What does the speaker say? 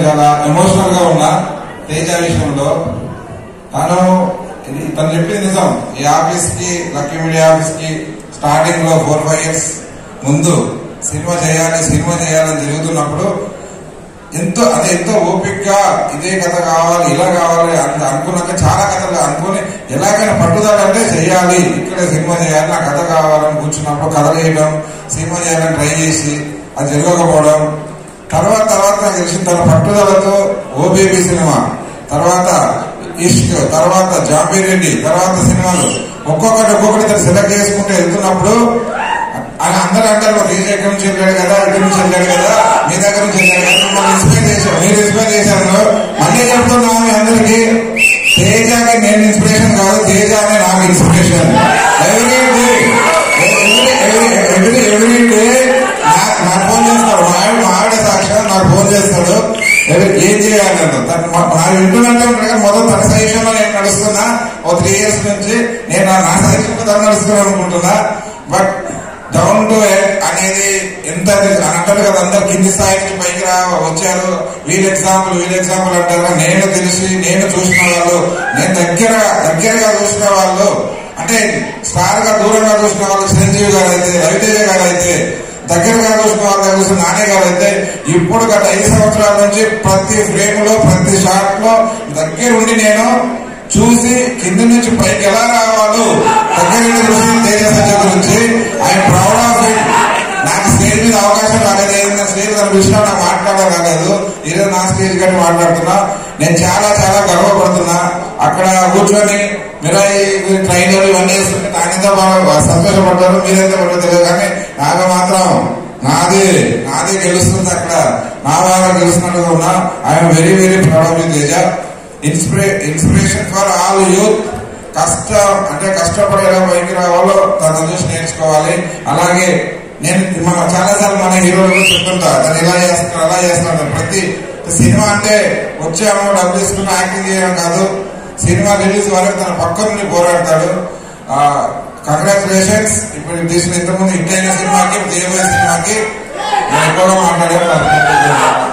చాలా ఎమోషనల్ గా ఉన్నా తేజ విషయంలో. తను చెప్పింది నిజం. ఈ ఆఫీస్ కి, లక్కీ మీడియా ఆఫీస్ కి స్టార్టింగ్ లో 4-5 years ముందు సినిమా చేయాలని తిరుగుతున్నప్పుడు ఎంతో ఓపికగా ఇదే కథ కావాలి, ఇలా కావాలి అనుకున్నాక చాలా కథలు అనుకుని ఎలాగైనా పట్టుదల అంటే చెయ్యాలి, ఇక్కడ సినిమా చేయాలి, నా కథ కావాలని కూర్చున్నప్పుడు కథలు వేయడం, సినిమా చేయాలని ట్రై చేసి అది జరగకపోవడం. తర్వాత నాకు తెలిసిన తన పట్టుదలతో ఓబేబీ సినిమా, తర్వాత ఇష్క్, తర్వాత జాంబీరెడ్డి, తర్వాత సినిమాలు ఒక్కొక్కటి తను సెలెక్ట్ చేసుకుంటూ వెళ్తున్నప్పుడు అందరూ అంటారు తేజ ఎక్కడి నుంచి వెళ్ళాడు కదా, ఇక్కడి నుంచి వెళ్ళాడు కదా, మీ దగ్గర నుంచి వెళ్ళాడు కదా, మిమ్మల్ని ఇన్స్పైర్ చేశారు, మీరు ఇన్స్పైర్ చేశారు. మళ్ళీ చెప్తున్నాను మీ అందరికి, తేజకి నేను ఇన్స్పిరేషన్ కాదు, తేజ అనే నాకు ఇన్స్పిరేషన్. ఎవ్రీ డే నాకు ఫోన్ చేస్తాడు, మా ఆవిడ సాక్షాత్ నాకు ఫోన్ చేస్తాడు, ఏం చేయాలంటే నాకు వింటున్నట్టే ఉంటాడు. మొదలు తన సజెషన్ లో నేను నడుస్తున్నా, 3 years నుంచి నేను నా సజెషన్ లో తను నడుస్తున్నాను అనుకుంటున్నా. బట్ డౌన్ టు ఎర్త్ అనేది ఎంత అంటారు కదా, అందరు కింది స్థాయి నుంచి పైకి వచ్చారు, వీళ్ళ ఎగ్జాంపుల్ అంటారు. నేను తెలిసి నేను చూసిన వాళ్ళు, నేను దగ్గరగా చూసిన వాళ్ళు, అంటే స్టార్ గా దూరంగా చూసిన వాళ్ళు చిరంజీవి గారు అయితే, రవితేజ గారు అయితే, దగ్గరగా చూసిన వాళ్ళ చూసిన నాని గారు అయితే, ఇప్పుడు గత 5 సంవత్సరాల నుంచి ప్రతి ఫ్రేమ్ లో, ప్రతి షాట్ లో దగ్గరుండి నేను చూసి కింద నుంచి పైకి ఎలా రావాలో దగ్గర చూసి తేజ సత్య గురించి ఐఎమ్ ప్రౌడ్ ఆఫ్ ఇట్. నాకు స్టేజ్ మీద అవకాశం రాలేదు, ఏదైనా స్టేజ్ కనిపించినా నాకు మాట్లాడడం రాలేదు. ఈరోజు నా స్టేజ్ కట్టి మాట్లాడుతున్నా, నేను చాలా గర్వపడుతున్నా. అక్కడ కూర్చొని మీరు ట్రైనర్ ఇవన్నీ చేస్తుంటే నాకెంత బాగా సంతోషపడ్డారు, మీరెంత పడ్డారు తెలియదు, కానీ నాకు మాత్రం నాదే గెలుస్తుంది, అక్కడ నా బాగా గెలుస్తున్నట్టుగా ఉన్నా. I'm very proud of you Teja. Inspiration for all youth. కష్టపడి ఎలా పైకి రావాలో తన చూసి నేర్చుకోవాలి. అలాగే నేను చాలా సార్లు మన హీరోలు చెప్తుంటా, తను ఇలా చేస్తున్నాడు. ప్రతి సినిమా అంటే వచ్చాము డబ్బులు తీసుకుని యాక్టింగ్ చేయడం కాదు, సినిమా రిలీజ్ వరకు తన పక్క నుండి పోరాడతాడు. కంగ్రాచులేషన్స్. ఇప్పుడు తీసిన ఇంతకుముందు హిట్ అయిన సినిమాకి, తీయబోయే సినిమాకి ఎక్కువగా మాట్లాడారు.